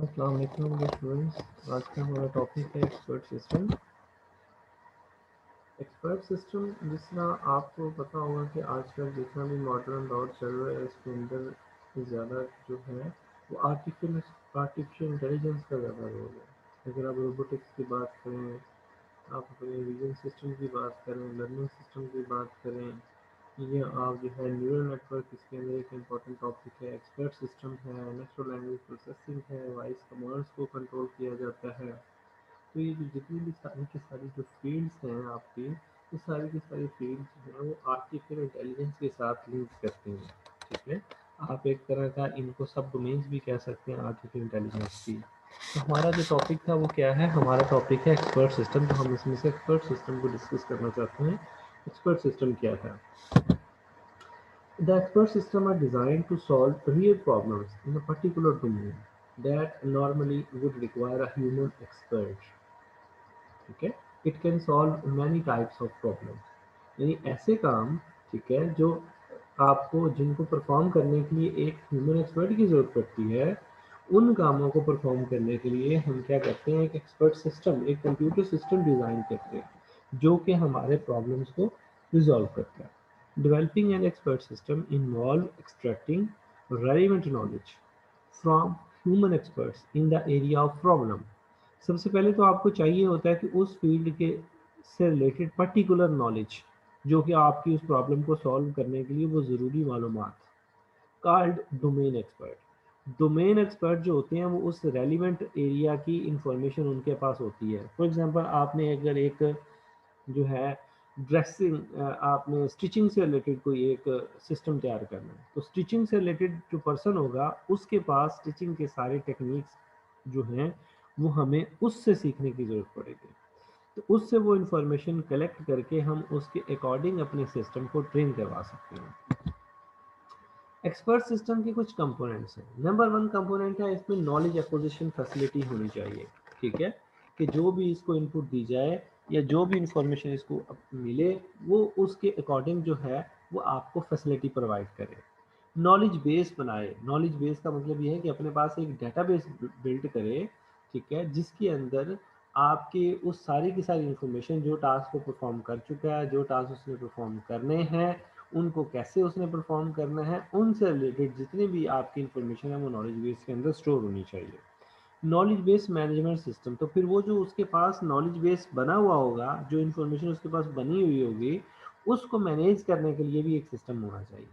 अस्सलाम वालेकुम स्टूडेंट्स। आज का हमारा टॉपिक है एक्सपर्ट सिस्टम। एक्सपर्ट सिस्टम जिस तरह आपको पता होगा कि आजकल जितना भी मॉडर्न दौर चल रहा है इसके अंदर ज़्यादा जो है वो आर्टिफिशियल इंटेलिजेंस का ज़्यादा रोल है। अगर आप रोबोटिक्स की बात करें, आप अपने विजन सिस्टम की बात करें, लर्निंग सिस्टम की बात करें, ये आप जो है न्यूरल नेटवर्क, इसके अंदर एक इम्पॉर्टेंट टॉपिक है। एक्सपर्ट सिस्टम है, नेचुरल लैंग्वेज प्रोसेसिंग है, वॉइस कमांड्स को कंट्रोल किया जाता है। तो ये जो जितनी भी सारी की सारी जो फील्ड्स हैं आपकी, ये सारी की सारी फील्ड्स जो हैं वो आर्टिफिशियल इंटेलिजेंस के साथ लिंक करती हैं। ठीक है, आप एक तरह का इनको सब डोमेन्स भी कह सकते हैं आर्टिफिशियल इंटेलिजेंस की। तो हमारा जो टॉपिक था वो क्या है? हमारा टॉपिक है एक्सपर्ट सिस्टम। तो हम इसमें से एक्सपर्ट सिस्टम को डिस्कस करना चाहते हैं। एक्सपर्ट सिस्टम क्या है? The expert systems are designed to solve real problems in a particular domain that normally would require a human expert. ठीक है, it can solve many types of problems, यानी ऐसे काम, ठीक है, जो आपको जिनको परफॉर्म करने के लिए एक ह्यूमन एक्सपर्ट की ज़रूरत पड़ती है, उन कामों को परफॉर्म करने के लिए हम क्या करते हैं? एक एक्सपर्ट सिस्टम, एक कंप्यूटर सिस्टम डिज़ाइन करते हैं जो कि हमारे प्रॉब्लम्स को रिजॉल्व करता है। Developing N expert system involve extracting relevant knowledge from human experts in the area of problem. सबसे पहले तो आपको चाहिए होता है कि उस फील्ड के से रिलेटेड पर्टिकुलर नॉलेज, जो कि आपकी उस प्रॉब्लम को सॉल्व करने के लिए वो ज़रूरी मालूमात, called domain expert. Domain expert जो होते हैं वो उस रेलिवेंट एरिया की इंफॉर्मेशन उनके पास होती है। फॉर एग्जांपल, आपने अगर एक जो है ड्रेसिंग, आपने स्टिचिंग से रिलेटेड कोई एक सिस्टम तैयार करना है, तो स्टिचिंग से रिलेटेड जो पर्सन होगा उसके पास स्टिचिंग के सारे टेक्निक्स जो हैं वो हमें उससे सीखने की ज़रूरत पड़ेगी। तो उससे वो इंफॉर्मेशन कलेक्ट करके हम उसके अकॉर्डिंग अपने सिस्टम को ट्रेन करवा सकते हैं। एक्सपर्ट सिस्टम के कुछ कंपोनेंट्स हैं। नंबर वन कंपोनेंट है, इसमें नॉलेज एक्विजिशन फैसिलिटी होनी चाहिए। ठीक है, कि जो भी इसको इनपुट दी जाए या जो भी इंफॉर्मेशन इसको मिले, वो उसके अकॉर्डिंग जो है वो आपको फैसिलिटी प्रोवाइड करे। नॉलेज बेस बनाए। नॉलेज बेस का मतलब ये है कि अपने पास एक डेटाबेस बिल्ड करे, ठीक है, जिसके अंदर आपके उस सारी की सारी इंफॉर्मेशन, जो टास्क को परफॉर्म कर चुका है, जो टास्क उसने परफॉर्म करने हैं, उनको कैसे उसने परफॉर्म करना है, उनसे रिलेटेड जितनी भी आपकी इंफॉर्मेशन है वो नॉलेज बेस के अंदर स्टोर होनी चाहिए। नॉलेज बेस मैनेजमेंट सिस्टम, तो फिर वो जो उसके पास नॉलेज बेस बना हुआ होगा, जो इन्फॉर्मेशन उसके पास बनी हुई होगी, उसको मैनेज करने के लिए भी एक सिस्टम होना चाहिए।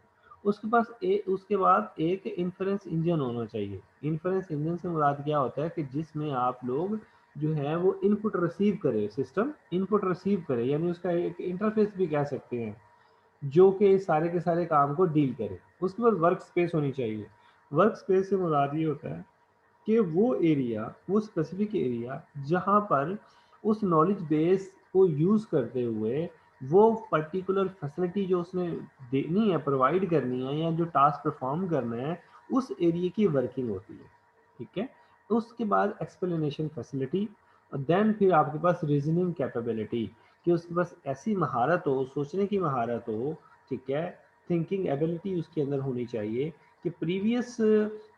उसके बाद एक इन्फ्रेंस इंजन होना चाहिए। इन्फ्रेंस इंजन से मुराद क्या होता है कि जिसमें आप लोग जो है वो इनपुट रिसीव करे, सिस्टम इनपुट रिसीव करे, यानी उसका एक इंटरफेस भी कह सकते हैं, जो कि सारे के सारे काम को डील करे। उसके बाद वर्क स्पेस होनी चाहिए। वर्क स्पेस से मुराद ये होता है कि वो एरिया, वो स्पेसिफिक एरिया जहाँ पर उस नॉलेज बेस को यूज़ करते हुए वो पर्टिकुलर फैसिलिटी जो उसने देनी है, प्रोवाइड करनी है, या जो टास्क परफॉर्म करना है, उस एरिया की वर्किंग होती है। ठीक है, तो उसके बाद एक्सप्लेनेशन फैसिलिटी, और देन फिर आपके पास रीजनिंग कैपेबिलिटी, कि उसके पास ऐसी महारत हो, सोचने की महारत हो, ठीक है, थिंकिंग एबिलिटी उसके अंदर होनी चाहिए कि प्रीवियस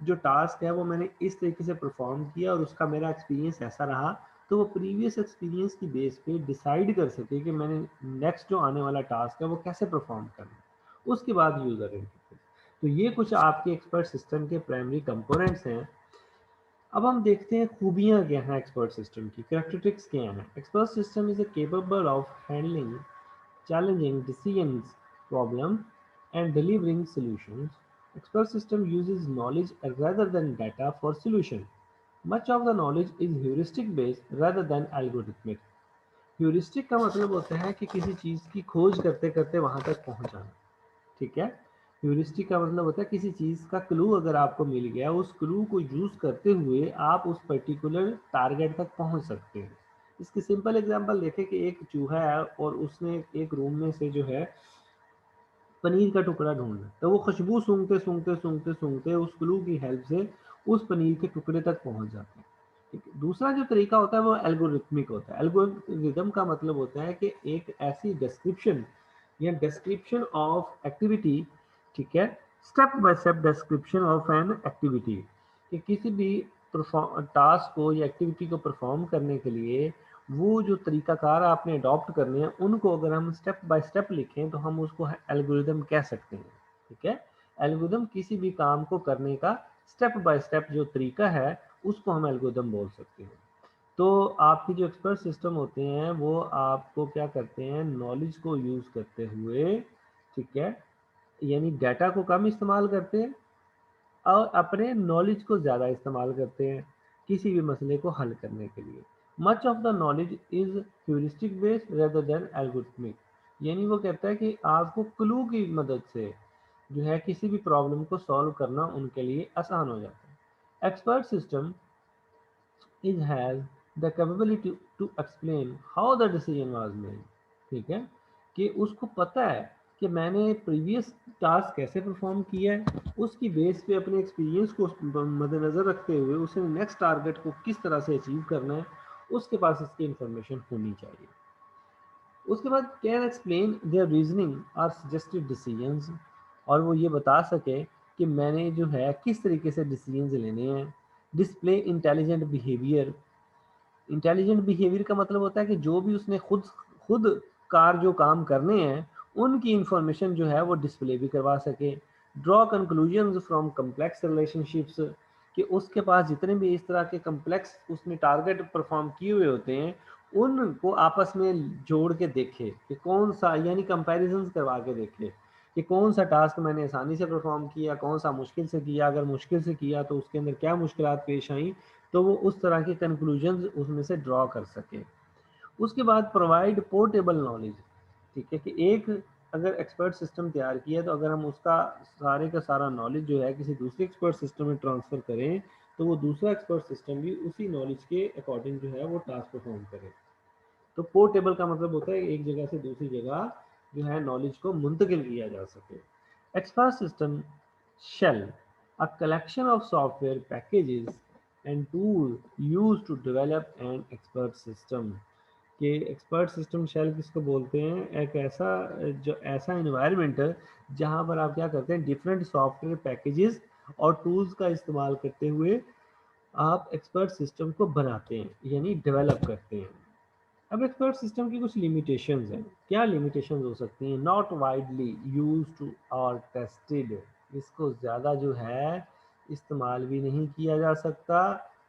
जो टास्क है वो मैंने इस तरीके से परफॉर्म किया और उसका मेरा एक्सपीरियंस ऐसा रहा, तो वो प्रीवियस एक्सपीरियंस की बेस पे डिसाइड कर सके कि मैंने नेक्स्ट जो आने वाला टास्क है वो कैसे परफॉर्म करना है। उसके बाद यूज़र इंटरफेस। तो ये कुछ आपके एक्सपर्ट सिस्टम के प्राइमरी कंपोनेंट्स हैं। अब हम देखते हैं खूबियाँ क्या हैं एक्सपर्ट सिस्टम की, कैरेक्टरिस्टिक्स क्या हैं। Expert system is capable of handling challenging decisions, problem, and delivering solutions. Expert system uses knowledge rather than data for solution. Much of the knowledge is heuristic based rather than algorithmic. Heuristic का मतलब होता है कि किसी चीज़ की खोज करते करते वहाँ तक पहुँच जाना। ठीक है, ह्यूरिस्टिक का मतलब होता है किसी चीज़ का क्लू अगर आपको मिल गया, उस क्लू को यूज़ करते हुए आप उस पर्टिकुलर टारगेट तक पहुंच सकते हैं। इसकी सिंपल एग्जांपल देखें कि एक चूहा है और उसने एक रूम में से जो है पनीर का टुकड़ा ढूंढना, तो वो खुशबू सूंघते सूंघते सूंघते सूंघते उस क्लू की हेल्प से उस पनीर के टुकड़े तक पहुंच जाते हैं। ठीक है? दूसरा जो तरीका होता है वो एल्गोरिथमिक होता है। एल्गोरिथम का मतलब होता है कि एक ऐसी डिस्क्रिप्शन या डिस्क्रिप्शन ऑफ एक्टिविटी, ठीक है, step by step description of an activity, कि किसी भी टास्क को या एक्टिविटी को परफॉर्म करने के लिए वो जो तरीकाकार आपने अडॉप्ट करने हैं उनको अगर हम स्टेप बाय स्टेप लिखें तो हम उसको एल्गोरिदम कह सकते हैं। ठीक है, एल्गोरिदम किसी भी काम को करने का स्टेप बाय स्टेप जो तरीका है उसको हम एल्गोरिदम बोल सकते हैं। तो आपके जो एक्सपर्ट सिस्टम होते हैं वो आपको क्या करते हैं, नॉलेज को यूज़ करते हुए, ठीक है, यानी डाटा को कम इस्तेमाल करते हैं और अपने नॉलेज को ज़्यादा इस्तेमाल करते हैं किसी भी मसले को हल करने के लिए। Much of the knowledge is heuristic based rather than algorithmic. यानी वो कहता है कि आपको क्लू की मदद से जो है किसी भी प्रॉब्लम को सॉल्व करना उनके लिए आसान हो जाता है। Expert system it has the capability to explain how the decision was made। ठीक है, कि उसको पता है कि मैंने प्रीवियस टास्क कैसे परफॉर्म किया है, उसकी बेस पे अपने एक्सपीरियंस को मद्देनज़र रखते हुए उसे नेक्स्ट टारगेट को किस तरह से अचीव करना है, उसके पास इसकी इंफॉर्मेशन होनी चाहिए। उसके बाद कैन एक्सप्लेन देयर रीजनिंग और सजेस्टेड डिसीजंस, और वो ये बता सके कि मैंने जो है किस तरीके से डिसीजंस लेने हैं। Display intelligent behaviour. Intelligent behaviour का मतलब होता है कि जो भी उसने खुद खुद कार जो काम करने हैं उनकी इंफॉर्मेशन जो है वो डिस्प्ले भी करवा सके। Draw conclusions from complex relationships, कि उसके पास जितने भी इस तरह के कम्प्लेक्स उसने टारगेट परफॉर्म किए हुए होते हैं उनको आपस में जोड़ के देखे कि कौन सा, यानी कंपैरिजंस करवा के देखे कि कौन सा टास्क मैंने आसानी से परफॉर्म किया, कौन सा मुश्किल से किया, अगर मुश्किल से किया तो उसके अंदर क्या मुश्किलात पेश आई, तो वो उस तरह के कंक्लूजन्स उसमें से ड्रॉ कर सके। उसके बाद प्रोवाइड पोर्टेबल नॉलेज। ठीक है, कि एक अगर एक्सपर्ट सिस्टम तैयार किया तो अगर हम उसका सारे का सारा नॉलेज जो है किसी दूसरे एक्सपर्ट सिस्टम में ट्रांसफ़र करें तो वो दूसरा एक्सपर्ट सिस्टम भी उसी नॉलेज के अकॉर्डिंग जो है वो टास्क परफॉर्म करे। तो पोर्टेबल का मतलब होता है एक जगह से दूसरी जगह जो है नॉलेज को मुंतकिल किया जा सके। Expert system shell a collection of software packages and tool use to develop an expert system. कि एक्सपर्ट सिस्टम शेल किसको बोलते हैं, एक ऐसा जो ऐसा इन्वायरमेंट है जहाँ पर आप क्या करते हैं डिफरेंट सॉफ्टवेयर पैकेजेस और टूल्स का इस्तेमाल करते हुए आप एक्सपर्ट सिस्टम को बनाते हैं यानी डेवलप करते हैं। अब एक्सपर्ट सिस्टम की कुछ लिमिटेशंस हैं। क्या लिमिटेशंस हो सकती हैं? नॉट वाइडली यूज्ड टू और टेस्टेड, इसको ज़्यादा जो है इस्तेमाल भी नहीं किया जा सकता,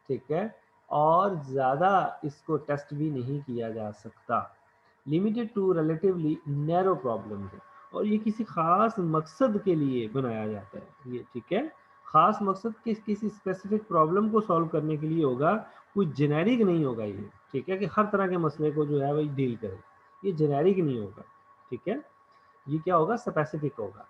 ठीक है, और ज़्यादा इसको टेस्ट भी नहीं किया जा सकता। Limited to relatively narrow problem है, और ये किसी खास मकसद के लिए बनाया जाता है ये, ठीक है, खास मकसद किसी स्पेसिफिक प्रॉब्लम को सॉल्व करने के लिए होगा, कोई जेनेरिक नहीं होगा ये, ठीक है, कि हर तरह के मसले को जो है वही डील करे, ये जेनेरिक नहीं होगा, ठीक है, ये क्या होगा, स्पेसिफिक होगा।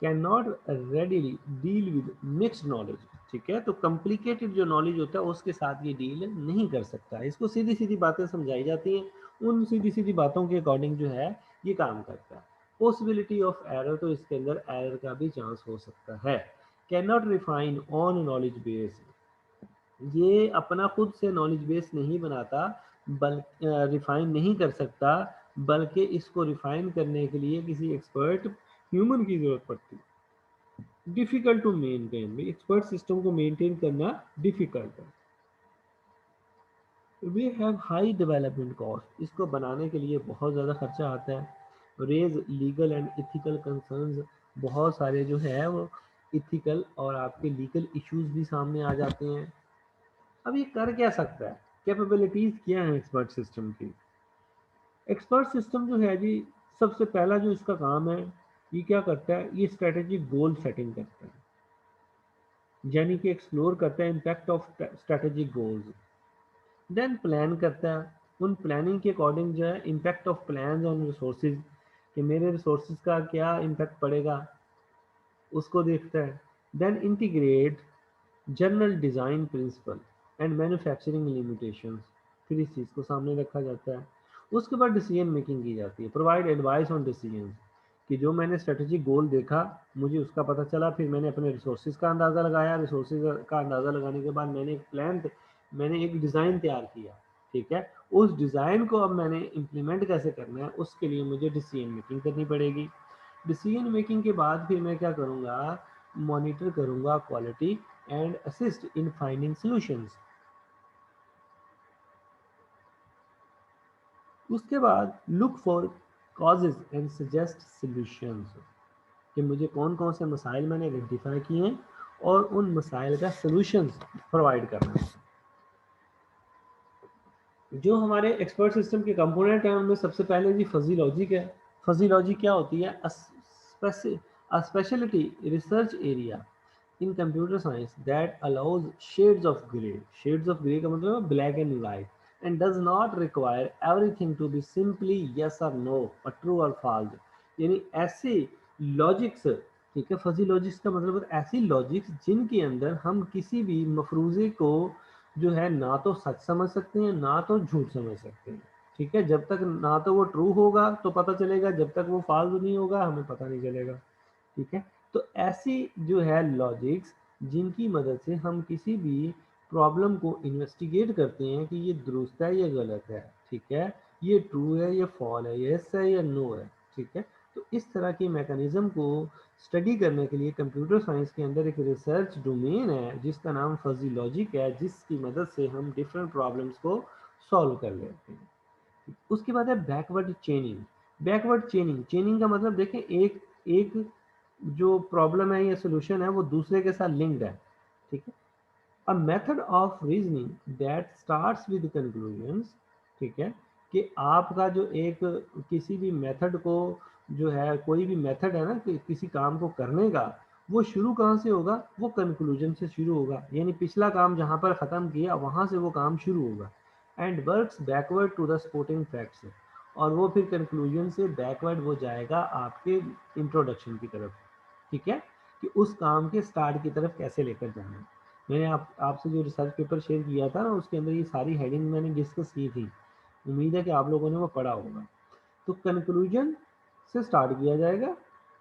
Can not readily deal with mixed knowledge, ठीक है, तो कॉम्प्लिकेटेड जो नॉलेज होता है उसके साथ ये डील नहीं कर सकता, इसको सीधी सीधी बातें समझाई जाती हैं, उन सीधी सीधी बातों के अकॉर्डिंग जो है ये काम करता है। पॉसिबिलिटी ऑफ एरर, तो इसके अंदर एरर का भी चांस हो सकता है। Can not refine on knowledge base, ये अपना खुद से नॉलेज बेस नहीं बनाता, बल्कि रिफाइन नहीं कर सकता, बल्कि इसको रिफाइन करने के लिए किसी एक्सपर्ट ह्यूमन की जरूरत पड़ती है। Difficult to maintain, expert system को मेंटेन करना डिफिकल्ट है। We have high development cost, इसको बनाने के लिए बहुत ज़्यादा खर्चा आता है। Raise legal and ethical concerns, बहुत सारे जो है वो इथिकल और आपके लीगल इश्यूज भी सामने आ जाते हैं। अब ये कर क्या सकता है, कैपेबिलिटीज़ क्या है एक्सपर्ट सिस्टम की? एक्सपर्ट सिस्टम जो है जी, सबसे पहला जो इसका काम है, ये क्या करता है, ये स्ट्रेटेजिक गोल सेटिंग करता है, यानी कि एक्सप्लोर करता है impact of strategic goals. Then plan करता है, उन प्लानिंग के अकॉर्डिंग जो है impact of plan on resources, कि मेरे रिसोर्सेज का क्या इम्पैक्ट पड़ेगा, उसको देखता है। Then integrate general design principle and manufacturing limitations, फिर इस चीज़ को सामने रखा जाता है। उसके बाद डिसीजन मेकिंग की जाती है। प्रोवाइड एडवाइस ऑन डिसीजन, कि जो मैंने स्ट्रेटेजिक गोल देखा, मुझे उसका पता चला, फिर मैंने अपने रिसोर्सेज का अंदाज़ा लगाया, रिसोर्सेज का अंदाज़ा लगाने के बाद मैंने एक प्लान, मैंने एक डिज़ाइन तैयार किया, ठीक है, उस डिज़ाइन को अब मैंने इम्प्लीमेंट कैसे करना है उसके लिए मुझे डिसीजन मेकिंग करनी पड़ेगी। डिसीजन मेकिंग के बाद फिर मैं क्या करूँगा, मॉनिटर करूँगा quality and assist in finding solutions. उसके बाद look for causes and suggest solutions, कि मुझे कौन कौन से मसाइल मैंने आइडेंटिफाई किए हैं और उन मसाइल का सॉल्यूशंस प्रोवाइड करना है। जो हमारे एक्सपर्ट सिस्टम के कंपोनेंट हैं उनमें सबसे पहले जी फजी लॉजिक है। फजी लॉजिक क्या होती है? Speciality research area in computer science that allows shades of grey का मतलब है black and white and does not require everything to be simply yes और नो और ट्रू और फॉल्स। यानी ऐसे लॉजिक्स, ठीक है, फजी लॉजिक्स का मतलब है ऐसी लॉजिक्स जिनके अंदर हम किसी भी मफरूजे को जो है ना तो सच समझ सकते हैं ना तो झूठ समझ सकते हैं। ठीक है, जब तक ना तो वो ट्रू होगा तो पता चलेगा, जब तक वो फॉल्स नहीं होगा हमें पता नहीं चलेगा। ठीक है, तो ऐसी जो है लॉजिक्स जिनकी मदद से हम किसी भी प्रॉब्लम को इन्वेस्टिगेट करते हैं कि ये दुरुस्त है या गलत है, ठीक है, ये ट्रू है या फॉल है, यस है या नो है। ठीक है, तो इस तरह की मैकेनिज्म को स्टडी करने के लिए कंप्यूटर साइंस के अंदर एक रिसर्च डोमेन है जिसका नाम फजी लॉजिक है, जिसकी मदद से हम डिफरेंट प्रॉब्लम्स को सॉल्व कर लेते हैं। उसके बाद है बैकवर्ड चेनिंग। बैकवर्ड चेनिंग, चेनिंग का मतलब देखें, एक एक जो प्रॉब्लम है या सोल्यूशन है वो दूसरे के साथ लिंक्ड है। ठीक है, a method of reasoning that starts with conclusions. ठीक है, कि आपका जो एक किसी भी मेथड को जो है, कोई भी मेथड है ना कि किसी काम को करने का, वो शुरू कहाँ से होगा? वो कंक्लूजन से शुरू होगा, यानी पिछला काम जहाँ पर ख़त्म किया वहाँ से वो काम शुरू होगा। And works backward to the supporting facts, और वो फिर कंक्लूजन से बैकवर्ड वो जाएगा आपके इंट्रोडक्शन की तरफ। ठीक है, कि उस काम के स्टार्ट की तरफ कैसे लेकर जाना है। मैंने आपसे जो रिसर्च पेपर शेयर किया था ना उसके अंदर ये सारी हेडिंग मैंने डिस्कस की थी, उम्मीद है कि आप लोगों ने वो पढ़ा होगा। तो कंक्लूजन से स्टार्ट किया जाएगा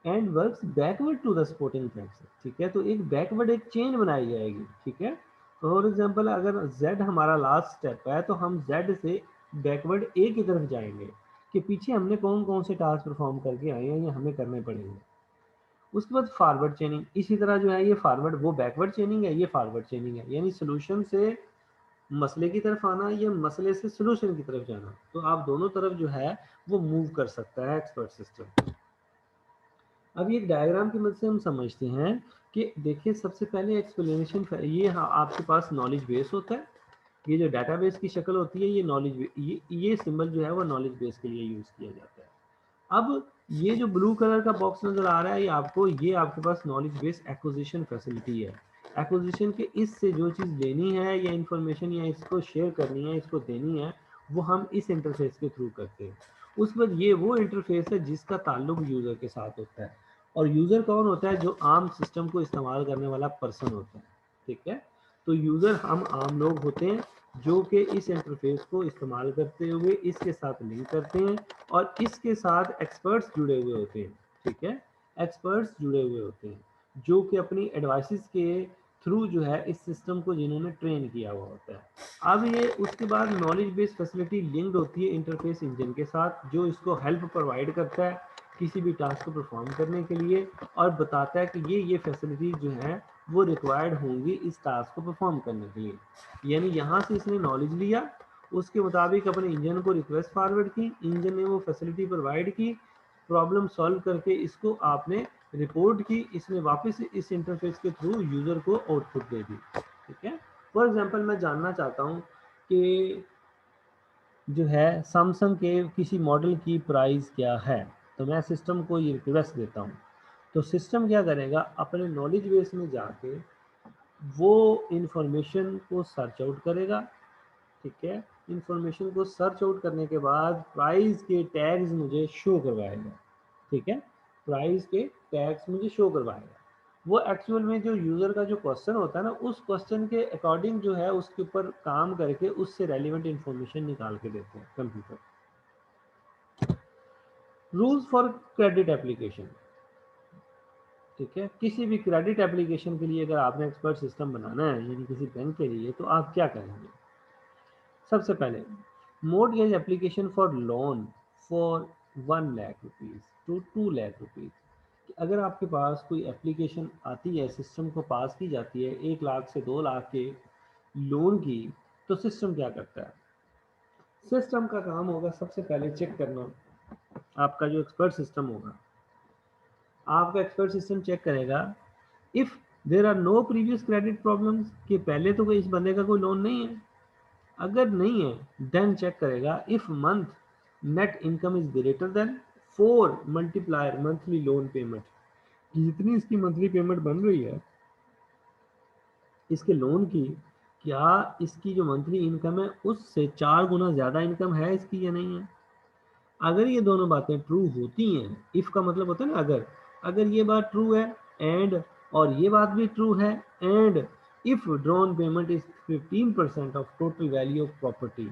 and works backward to the supporting facts. ठीक है, तो एक बैकवर्ड एक चेन बनाई जाएगी। ठीक है, फॉर एग्जांपल अगर z हमारा लास्ट स्टेप है तो हम z से बैकवर्ड a की तरफ जाएंगे कि पीछे हमने कौन कौन से टास्क परफॉर्म करके आए हैं, ये हमें करने पड़ेंगे। उसके बाद फॉरवर्ड चेनिंग, इसी तरह जो है ये फॉरवर्ड, वो बैकवर्ड चेनिंग है, ये फॉरवर्ड चेनिंग है, यानी सोल्यूशन से मसले की तरफ आना या मसले से सोल्यूशन की तरफ जाना। तो आप दोनों तरफ जो है वो मूव कर सकता है एक्सपर्ट सिस्टम। अब ये डायग्राम की मदद से हम समझते हैं कि देखिए सबसे पहले एक्सप्लेनेशन, ये हाँ आपके पास नॉलेज बेस होता है, ये जो डाटाबेस की शक्ल होती है ये नॉलेज, ये सिंबल जो है वो नॉलेज बेस के लिए यूज़ किया जाता है। अब ये जो ब्लू कलर का बॉक्स नजर आ रहा है ये आपको, ये आपके पास नॉलेज बेस एक्विजिशन फैसिलिटी है। एक्विजिशन के इससे जो चीज़ लेनी है या इंफॉर्मेशन या इसको शेयर करनी है, इसको देनी है, वो हम इस इंटरफेस के थ्रू करते हैं। उसके बाद ये वो इंटरफेस है जिसका ताल्लुक यूज़र के साथ होता है, और यूज़र कौन होता है? जो आम सिस्टम को इस्तेमाल करने वाला पर्सन होता है। ठीक है, तो यूज़र हम आम लोग होते हैं जो कि इस इंटरफेस को इस्तेमाल करते हुए इसके साथ लिंक करते हैं, और इसके साथ एक्सपर्ट्स जुड़े हुए होते हैं। ठीक है, एक्सपर्ट्स जुड़े हुए होते हैं जो कि अपनी एडवाइसेस के थ्रू जो है इस सिस्टम को जिन्होंने ट्रेन किया हुआ होता है। अब ये उसके बाद नॉलेज बेस्ड फैसिलिटी लिंक्ड होती है इंटरफेस इंजन के साथ, जो इसको हेल्प प्रोवाइड करता है किसी भी टास्क को परफॉर्म करने के लिए, और बताता है कि ये फैसिलिटी जो है वो रिक्वायर्ड होंगी इस टास्क को परफॉर्म करने के लिए। यानी यहाँ से इसने नॉलेज लिया, उसके मुताबिक अपने इंजन को रिक्वेस्ट फॉरवर्ड की, इंजन ने वो फैसिलिटी प्रोवाइड की, प्रॉब्लम सॉल्व करके इसको आपने रिपोर्ट की, इसने वापस इस इंटरफेस के थ्रू यूज़र को आउटपुट दे दी। ठीक है, फॉर एग्जांपल मैं जानना चाहता हूँ कि जो है सैमसंग के किसी मॉडल की प्राइस क्या है, तो मैं सिस्टम को ये रिक्वेस्ट देता हूँ। तो सिस्टम क्या करेगा? अपने नॉलेज बेस में जाके वो इंफॉर्मेशन को सर्च आउट करेगा। ठीक है, इंफॉर्मेशन को सर्च आउट करने के बाद प्राइस के टैग्स मुझे शो करवाएगा। ठीक है, प्राइस के टैग्स मुझे शो करवाएगा। वो एक्चुअल में जो यूज़र का जो क्वेश्चन होता है ना, उस क्वेश्चन के अकॉर्डिंग जो है उसके ऊपर काम करके उससे रेलिवेंट इंफॉर्मेशन निकाल के देते हैं computer. Rules for credit application. ठीक है, किसी भी क्रेडिट एप्लीकेशन के लिए अगर आपने एक्सपर्ट सिस्टम बनाना है यानी किसी बैंक के लिए, तो आप क्या करेंगे? सबसे पहले mortgage application for loan for 1 lakh rupees to 2 lakh rupees. अगर आपके पास कोई एप्लीकेशन आती है, सिस्टम को पास की जाती है 1 लाख से 2 लाख के लोन की, तो सिस्टम क्या करता है? सिस्टम का काम होगा सबसे पहले चेक करना। आपका जो एक्सपर्ट सिस्टम होगा, आपका एक्सपर्ट सिस्टम चेक करेगा if there are no previous credit problems, कि पहले तो कोई इस बंदे का कोई लोन नहीं है। अगर नहीं है देन चेक करेगा if month net income is greater than 4 multiplier monthly loan payment, जितनी इसकी मंथली पेमेंट बन रही है इसके लोन की, क्या इसकी जो मंथली इनकम है उससे 4 गुना ज़्यादा इनकम है इसकी या नहीं है। अगर ये दोनों बातें ट्रू होती हैं, इफ का मतलब होता है ना अगर, अगर ये बात ट्रू है एंड, और ये बात भी ट्रू है and, if drawn payment is 15% of total value of property,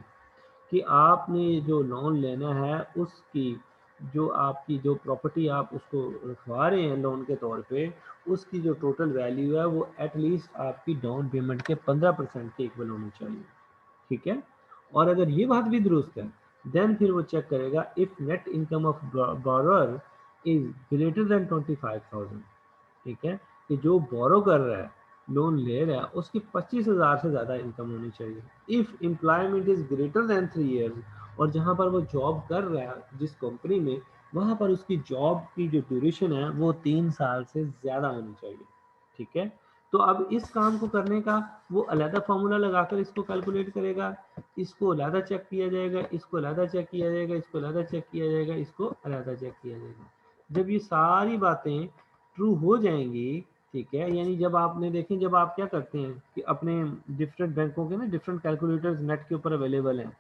कि आपने जो लोन लेना है उसकी जो आपकी जो प्रॉपर्टी आप उसको रखवा रहे हैं लोन के तौर पे, उसकी जो टोटल वैल्यू है वो एटलीस्ट आपकी डाउन पेमेंट के 15% के इक्वल होनी चाहिए। ठीक है। और अगर ये बात भी दुरुस्त है देन फिर वो चेक करेगा if net income of borrower is greater than 25,000। ठीक है, कि जो बोरो कर रहा है, लोन ले रहा है, उसकी 25,000 से ज़्यादा इनकम होनी चाहिए। If employment is greater than 3 years, और जहाँ पर वो जॉब कर रहा है जिस कंपनी में, वहाँ पर उसकी जॉब की जो ड्यूरेशन है वो 3 साल से ज़्यादा होनी चाहिए। ठीक है। तो अब इस काम को करने का वो अलहदा फार्मूला लगाकर इसको कैलकुलेट करेगा, इसको अलहदा चेक किया जाएगा, इसको अलहदा चेक किया जाएगा, इसको अलहदा चेक किया जाएगा, इसको अलहदा चेक किया जाएगा। जब ये सारी बातें ट्रू हो जाएंगी, ठीक है, यानी जब आपने देखें, जब आप क्या करते हैं कि अपने डिफरेंट बैंकों के ना डिफरेंट कैलकुलेटर्स नेट के ऊपर अवेलेबल हैं,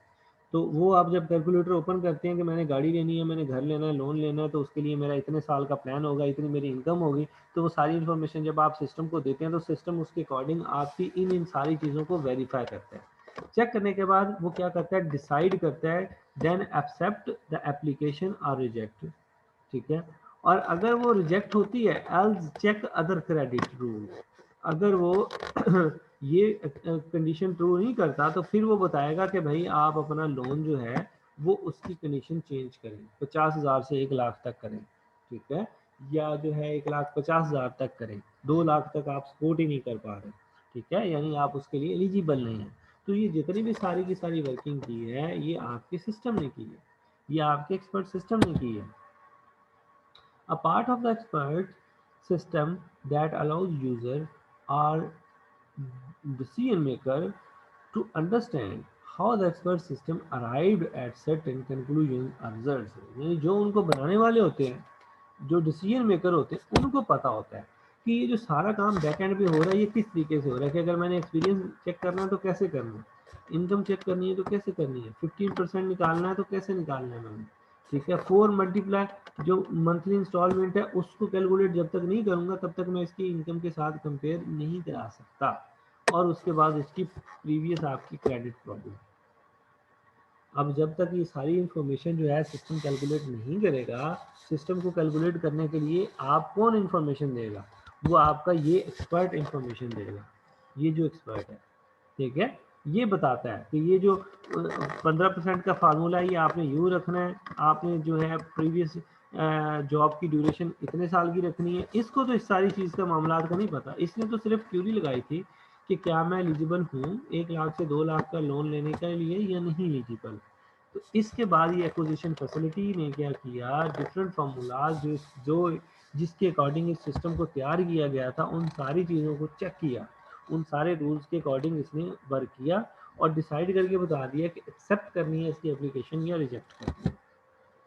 तो वो आप जब कैलकुलेटर ओपन करते हैं कि मैंने गाड़ी लेनी है, मैंने घर लेना है, लोन लेना है, तो उसके लिए मेरा इतने साल का प्लान होगा, इतनी मेरी इनकम होगी, तो वो सारी इन्फॉर्मेशन जब आप सिस्टम को देते हैं तो सिस्टम उसके अकॉर्डिंग आपकी इन सारी चीज़ों को वेरीफाई करता है। चेक करने के बाद वो क्या करता है, डिसाइड करता है, देन एक्सेप्ट द एप्लीकेशन और रिजेक्ट। ठीक है। और अगर वो रिजेक्ट होती है, else check other credit rule, अगर वो ये कंडीशन ट्रू नहीं करता तो फिर वो बताएगा कि भाई आप अपना लोन जो है वो उसकी कंडीशन चेंज करें, 50,000 से 1 लाख तक करें। ठीक है, या जो है 1,50,000 तक करें, 2 लाख तक आप सपोर्ट ही नहीं कर पा रहे। ठीक है, यानी आप उसके लिए एलिजिबल नहीं है। तो ये जितनी भी सारी की सारी वर्किंग की है ये आपके सिस्टम ने की है, ये आपके एक्सपर्ट सिस्टम ने की है। A part of the expert system that allows user or decision maker to understand how the expert system arrived at certain conclusions or results। यानी जो उनको बनाने वाले होते हैं, जो डिसीजन मेकर होते हैं, उनको पता होता है कि ये जो सारा काम बैक एंड पे हो रहा है ये किस तरीके से हो रहा है, कि अगर मैंने एक्सपीरियंस चेक करना है तो कैसे करना है, इनकम चेक करनी है तो कैसे करनी है, 15% निकालना है तो कैसे निकालना है मैंने। ठीक है, 4 मल्टीप्लाई जो मंथली इंस्टॉलमेंट है उसको कैलकुलेट जब तक नहीं करूंगा तब तक मैं इसकी इनकम के साथ कंपेयर नहीं करा सकता। और उसके बाद इसकी प्रीवियस आपकी क्रेडिट प्रॉब्लम। अब जब तक ये सारी इन्फॉर्मेशन जो है सिस्टम कैलकुलेट नहीं करेगा, सिस्टम को कैलकुलेट करने के लिए आप कौन इन्फॉर्मेशन देगा, वो आपका ये एक्सपर्ट इन्फॉर्मेशन देगा। ये जो एक्सपर्ट है, ठीक है, ये बताता है कि ये जो 15% का फार्मूला है ये आपने यूँ रखना है, आपने जो है प्रीवियस जॉब की ड्यूरेशन इतने साल की रखनी है। इसको तो इस सारी चीज़ का मामला का नहीं पता, इसने तो सिर्फ क्यूरी लगाई थी कि क्या मैं एलिजिबल हूँ 1 लाख से 2 लाख का लोन लेने के लिए या नहीं एलिजिबल। तो इसके बाद ये एक्विजिशन फैसिलिटी ने क्या किया, डिफरेंट फार्मूलाज जो जिसके अकॉर्डिंग इस सिस्टम को तैयार किया गया था उन सारी चीज़ों को चेक किया, उन सारे रूल्स के अकॉर्डिंग इसने वर्क किया और डिसाइड करके बता दिया कि एक्सेप्ट करनी है इसकी एप्लीकेशन या रिजेक्ट करनी है।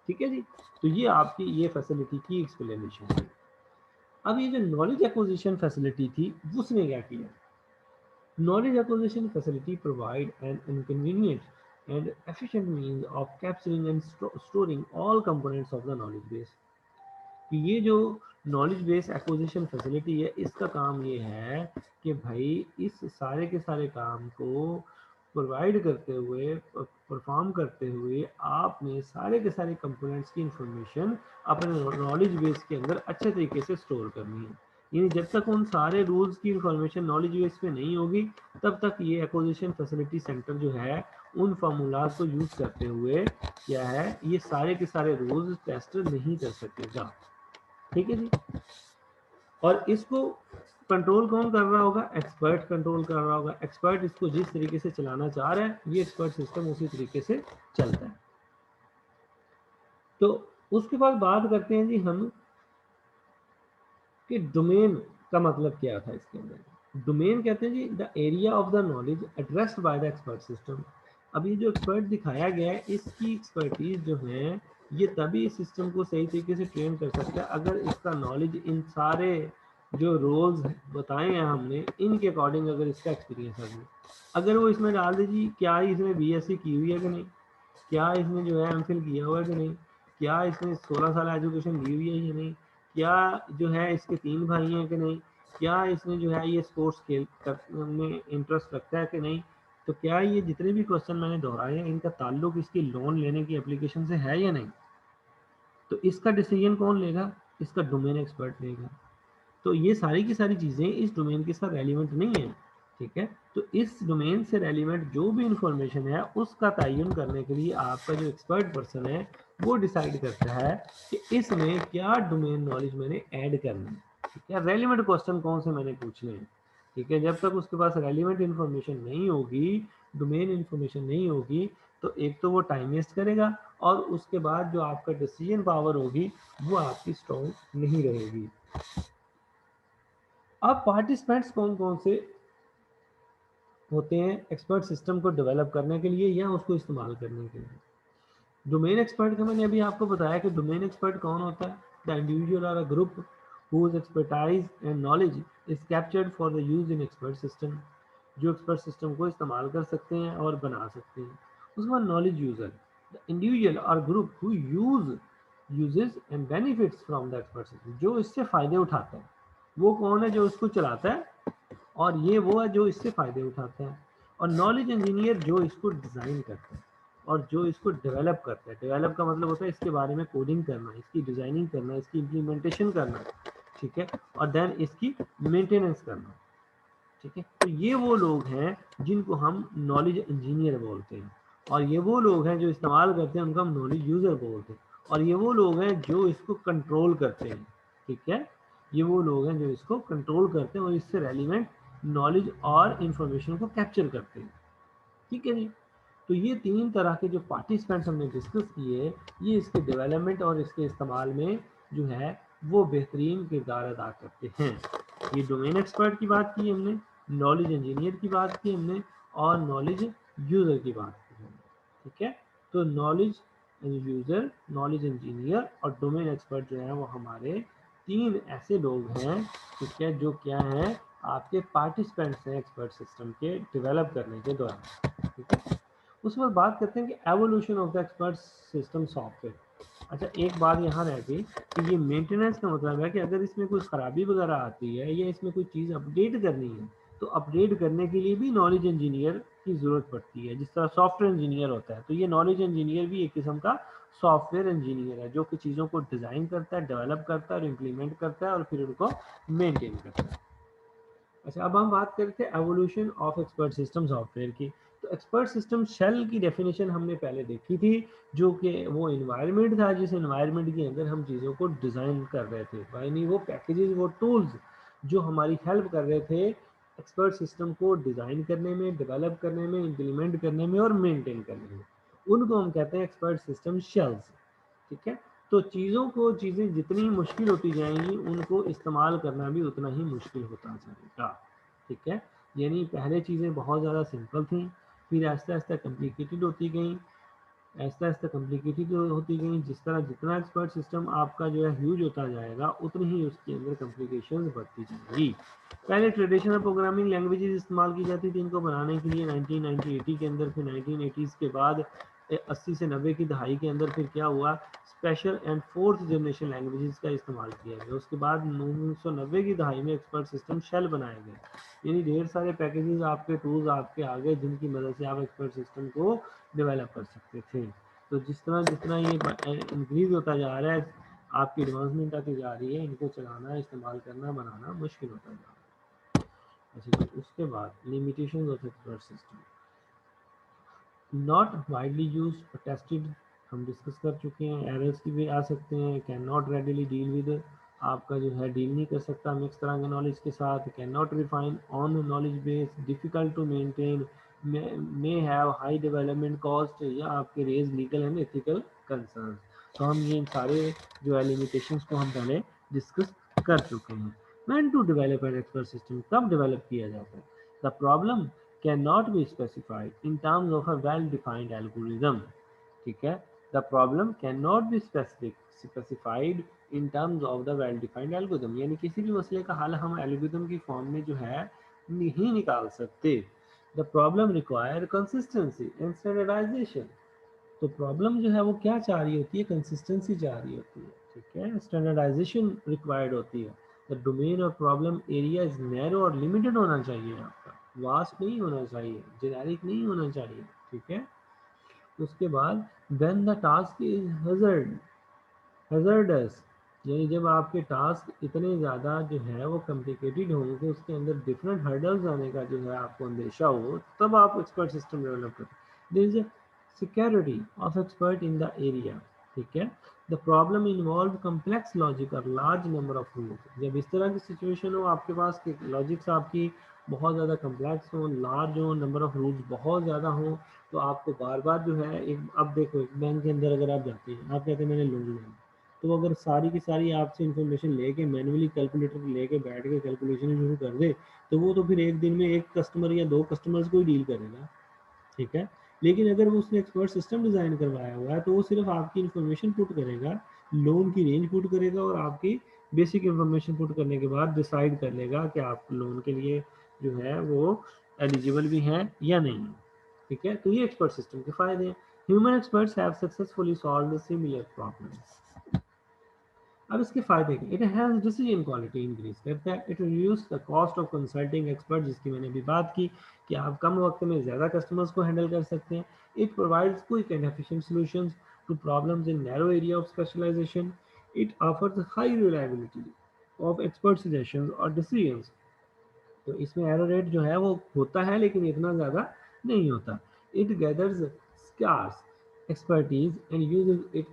ठीक है जी, तो ये आपकी ये फैसिलिटी की एक्सप्लेनेशन है। अब ये जो नॉलेज एक्विजिशन फैसिलिटी थी उसने क्या किया, knowledge acquisition facility provide an inconvenient and efficient means of capturing and storing all components of the knowledge base। कि ये जो नॉलेज बेस एक्विजिशन फैसिलिटी है इसका काम ये है कि भाई इस सारे के सारे काम को प्रोवाइड करते हुए, परफॉर्म करते हुए आपने सारे के सारे कंपोनेंट्स की इंफॉर्मेशन अपने नॉलेज बेस के अंदर अच्छे तरीके से स्टोर करनी है। यानी जब तक उन सारे रूल्स की इंफॉर्मेशन नॉलेज बेस पे नहीं होगी तब तक ये एक्विजिशन फैसिलिटी सेंटर जो है उन फार्मूलाज को यूज़ करते हुए क्या है ये सारे के सारे रूल्स टेस्ट नहीं कर सकेगा। ठीक है जी। और इसको कंट्रोल कौन कर रहा होगा? एक्सपर्ट कंट्रोल कर रहा होगा। एक्सपर्ट इसको जिस तरीके से चलाना चाह रहा है, ये एक्सपर्ट सिस्टम उसी तरीके से चलता है। तो उसके बाद बात करते हैं जी हम कि डोमेन का मतलब क्या था इसके अंदर। डोमेन कहते हैं जी the area of the knowledge addressed by the expert system. अब ये जो एक्सपर्ट दिखाया गया है, इसकी एक्सपर्टीज जो है, ये तभी इस सिस्टम को सही तरीके से ट्रेन कर सकता है अगर इसका नॉलेज इन सारे जो रोल्स बताए हैं हमने, इनके अकॉर्डिंग अगर इसका एक्सपीरियंस है। अगर वो इसमें डाल दीजिए क्या इसने बीएससी की हुई है कि नहीं, क्या इसने जो है एमफिल किया हुआ है कि नहीं, क्या इसने 16 साल एजुकेशन ली हुई है या नहीं, क्या जो है इसके 3 भाई हैं कि नहीं, क्या इसने जो है ये स्पोर्ट्स खेल में इंटरेस्ट रखता है कि नहीं। तो क्या ये जितने भी क्वेश्चन मैंने दोहराए हैं, इनका ताल्लुक इसकी लोन लेने की एप्लीकेशन से है या नहीं। तो इसका डिसीजन कौन लेगा? इसका डोमेन एक्सपर्ट लेगा। तो ये सारी की सारी चीज़ें इस डोमेन के साथ रेलिवेंट नहीं है। ठीक है, तो इस डोमेन से रेलिवेंट जो भी इंफॉर्मेशन है उसका तयन करने के लिए आपका जो एक्सपर्ट पर्सन है वो डिसाइड करता है कि इसमें क्या डोमेन नॉलेज मैंने ऐड करना है। ठीक है, रेलिवेंट क्वेश्चन कौन से मैंने पूछने हैं। ठीक है, जब तक उसके पास रेलिवेंट इन्फॉर्मेशन नहीं होगी, डोमेन इन्फॉर्मेशन नहीं होगी, तो एक तो वो टाइम वेस्ट करेगा, और उसके बाद जो आपका डिसीजन पावर होगी वो आपकी स्ट्रॉन्ग नहीं रहेगी। अब पार्टिसिपेंट्स कौन कौन से होते हैं एक्सपर्ट सिस्टम को डेवलप करने के लिए या उसको इस्तेमाल करने के लिए। डोमेन एक्सपर्ट का मैंने अभी आपको बताया कि डोमेन एक्सपर्ट कौन होता है? द इंडिविजुअल और a group whose expertise and knowledge is captured for the use in expert system, जो एक्सपर्ट सिस्टम को इस्तेमाल कर सकते हैं और बना सकते हैं। उसके बाद नॉलेज यूजर, द इंडिविजुअल और group who uses and benefits from the expert system, जो इससे फायदे उठाता है। वो कौन है? जो इसको चलाता है, और ये वो है जो इससे फ़ायदे उठाता है। और नॉलेज इंजीनियर जो इसको डिज़ाइन करता है और जो इसको डेवलप करता है। डेवलप का मतलब होता है इसके बारे में कोडिंग करना, इसकी डिज़ाइनिंग करना, इसकी इम्प्लीमेंटेशन करना। ठीक है, और देन इसकी मेंटेनेंस करना। ठीक है, तो ये वो लोग हैं जिनको हम नॉलेज इंजीनियर बोलते हैं, और ये वो लोग हैं जो इस्तेमाल करते हैं, उनको हम नॉलेज यूज़र बोलते हैं, और ये वो लोग हैं जो इसको कंट्रोल करते हैं। ठीक है, ये वो लोग हैं जो इसको कंट्रोल करते हैं और इससे रेलिवेंट नॉलेज और इंफॉर्मेशन को कैप्चर करते हैं। ठीक है जी। तो ये 3 तरह के जो पार्टिसिपेंट्स हमने डिस्कस किए, ये इसके डेवलपमेंट और इसके इस्तेमाल में जो है वो बेहतरीन किरदार अदा करते हैं। ये डोमेन एक्सपर्ट की बात की हमने, नॉलेज इंजीनियर की बात की हमने, और नॉलेज यूज़र की बात की हमने। ठीक है, तो नॉलेज यूज़र, नॉलेज इंजीनियर और डोमेन एक्सपर्ट जो है वो हमारे 3 ऐसे लोग हैं। ठीक है, जो क्या हैं? आपके पार्टिसिपेंट्स हैं एक्सपर्ट सिस्टम के डेवलप करने के दौरान। ठीक है, उसके बाद बात करते हैं कि evolution of the expert system software. अच्छा, एक बात यहाँ रह गई कि ये मेंटेनेंस का मतलब है कि अगर इसमें कोई ख़राबी वगैरह आती है या इसमें कोई चीज़ अपडेट करनी है, तो अपडेट करने के लिए भी नॉलेज इंजीनियर की ज़रूरत पड़ती है, जिस तरह सॉफ्टवेयर इंजीनियर होता है। तो ये नॉलेज इंजीनियर भी एक किस्म का सॉफ्टवेयर इंजीनियर है, जो कि चीज़ों को डिज़ाइन करता है, डेवलप करता है और इम्प्लीमेंट करता है और फिर उनको मेनटेन करता है। अच्छा, अब हम बात करते हैं evolution of expert system software की। तो एक्सपर्ट सिस्टम शेल की डेफिनेशन हमने पहले देखी थी, जो कि वो इन्वायरमेंट था जिस इन्वायरमेंट के अंदर हम चीज़ों को डिज़ाइन कर रहे थे, यानी वो पैकेजेस, वो टूल्स जो हमारी हेल्प कर रहे थे एक्सपर्ट सिस्टम को डिज़ाइन करने में, डेवलप करने में, इम्प्लीमेंट करने में और मेंटेन करने में, उनको हम कहते हैं एक्सपर्ट सिस्टम शेल्स। ठीक है, तो चीज़ें जितनी मुश्किल होती जाएंगी, उनको इस्तेमाल करना भी उतना ही मुश्किल होता जाएगा। ठीक है, यानी पहले चीज़ें बहुत ज़्यादा सिंपल थी, फिर आहिस्ता आहिस्ता कॉम्प्लिकेटेड होती गई, आहिस्ता आहिस्ता कॉम्प्लिकेटेड होती गई। जिस तरह जितना एक्सपर्ट सिस्टम आपका जो है ह्यूज होता जाएगा, उतनी ही उसके अंदर कॉम्प्लिकेशंस बढ़ती जाएंगी। पहले ट्रेडिशनल प्रोग्रामिंग लैंग्वेजेस इस्तेमाल की जाती थी इनको बनाने के लिए 1980 के अंदर, फिर 1980s के बाद 80 से 90 की दहाई के अंदर फिर क्या हुआ, special and fourth generation languages का इस्तेमाल किया गया। उसके बाद 1990 की दहाई में एक्सपर्ट सिस्टम शेल बनाए गए, यानी ढेर सारे पैकेजेस आपके, टूल्स आपके आ गए, जिनकी मदद से आप एक्सपर्ट सिस्टम को डेवलप कर सकते थे। तो जितना जितना ये इंक्रीज होता जा रहा है, आपकी एडवांसमेंट आती जा रही है, इनको चलाना, इस्तेमाल करना, बनाना मुश्किल होता जा रहा है। अच्छा, तो उसके बाद limitation of expert system, not widely use tested, हम डिस्कस कर चुके हैं। एरर्स की भी आ सकते हैं, can not readily deal with आपका जो है डील नहीं कर सकता मिक्स तरह के नॉलेज के साथ, can not refine on knowledge base, difficult to maintain, may have high development cost, या आपके raise legal and ethical concern. तो हम ये सारे जो है लिमिटेशंस को हम पहले डिस्कस कर चुके हैं। When to develop an expert system, कब डेवलप किया जाता है? The problem can not be specified in terms of a well defined algorithm. ठीक है, the problem can not be specified in terms of the well defined algorithm, यानी किसी भी मसले का हल हम एल्गोरिदम की फॉर्म में जो है नहीं निकाल सकते। The problem require consistency and standardization. तो प्रॉब्लम जो है वो क्या चाह रही होती है? कंसिस्टेंसी चाह रही होती है। ठीक है, स्टैंडर्डाइजेशन रिक्वायर्ड होती है। द डोमेन और प्रॉब्लम एरिया इज नैरो और लिमिटेड होना चाहिए, आपका वास्ट नहीं होना चाहिए, जेनेरिक नहीं होना चाहिए। ठीक है, उसके बाद when the task is hazardous, यानी जब आपके टास्क इतने ज़्यादा जो है वो कॉम्प्लिकेटेड हों कि उसके अंदर डिफरेंट हर्डल्स आने का जो है आपको अंदेशा हो, तब आप एक्सपर्ट सिस्टम डेवलप करें। There is security of expert in the area. ठीक है, the problem involve complex logic और लार्ज नंबर ऑफ रूल्स। जब इस तरह की सिचुएशन हो आपके पास कि लॉजिक्स आपकी बहुत ज़्यादा कम्प्लेक्स हो, लार्ज हो, नंबर ऑफ रूल्स बहुत ज़्यादा हो, तो आपको बार बार जो है एक, अब देखो एक बैंक के अंदर अगर आप जाते हैं, आप कहते हैं मैंने लोन लिया, तो अगर सारी की सारी आपसे इन्फॉर्मेशन लेके मैनुअली कैलकुलेटर लेके बैठ के कैलकुलेशन शुरू कर दे, तो वो तो फिर एक दिन में एक कस्टमर या दो कस्टमर्स को ही डील करेगा। ठीक है, लेकिन अगर वो उसने एक्सपर्ट सिस्टम डिज़ाइन करवाया हुआ है, तो वो सिर्फ आपकी इन्फॉर्मेशन पुट करेगा, लोन की रेंज पुट करेगा, और आपकी बेसिक इन्फॉर्मेशन पुट करने के बाद डिसाइड कर लेगा कि आप लोन के लिए जो है वो एलिजिबल भी हैं या नहीं। ठीक है, तो ये एक्सपर्ट सिस्टम के फायदे हैं। Human experts have successfully solved similar problems. अब इसके फायदे क्या? It has decision quality increase करता है, it reduce the cost of consulting expert, जिसकी मैंने अभी बात की कि आप कम वक्त में ज़्यादा कस्टमर्स को हैंडल कर सकते हैं। It provides quick and efficient solutions to problems in narrow area of specialization. It offers high reliability of expert suggestions और डिसीजंस। तो इसमें एरर रेट जो है वो होता है, लेकिन इतना ज़्यादा नहीं होता। It gathers scarce expertise and uses it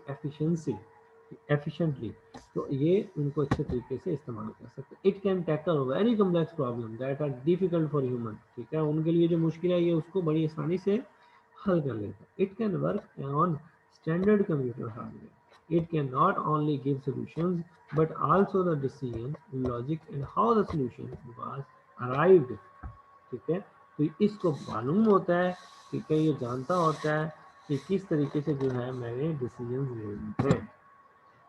efficiently. तो ये उनको अच्छे तरीके से इस्तेमाल कर सकते हैं। It can tackle very complex problem that are difficult for human. ठीक है, उनके लिए जो मुश्किल है ये उसको बड़ी आसानी से हल कर लेता है। It can work on standard computer hardware. It can not only give solutions but also the decision, logic and how the solution was arrived। ठीक है, तो इसको मालूम होता है, ठीक है, ये जानता होता है कि किस तरीके से जो है मैंने डिसीजन लेने हैं।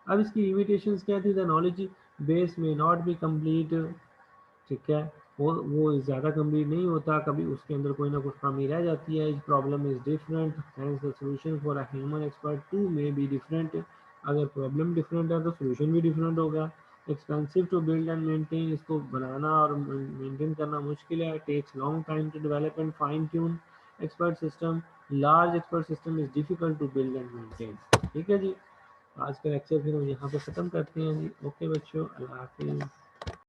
अब इसकी लिमिटेशंस क्या थी? द नॉलेज बेस में नॉट बी कंप्लीट। ठीक है, वो ज़्यादा कंप्लीट नहीं होता, कभी उसके अंदर कोई ना कुछ खामी रह जाती है। इस problem is different hence the solution for a human expert to may be different. अगर प्रॉब्लम डिफरेंट है तो सॉल्यूशन भी डिफरेंट होगा। Expensive to build and maintain, इसको बनाना और मेंटेन करना मुश्किल है। Takes long time to develop and fine tune expert system. Large expert system is difficult to build and maintain. ठीक है जी, आज का लेक्चर फिर हम यहाँ पर ख़त्म करते हैं जी। ओके बच्चों, अल्लाह हाफिज़।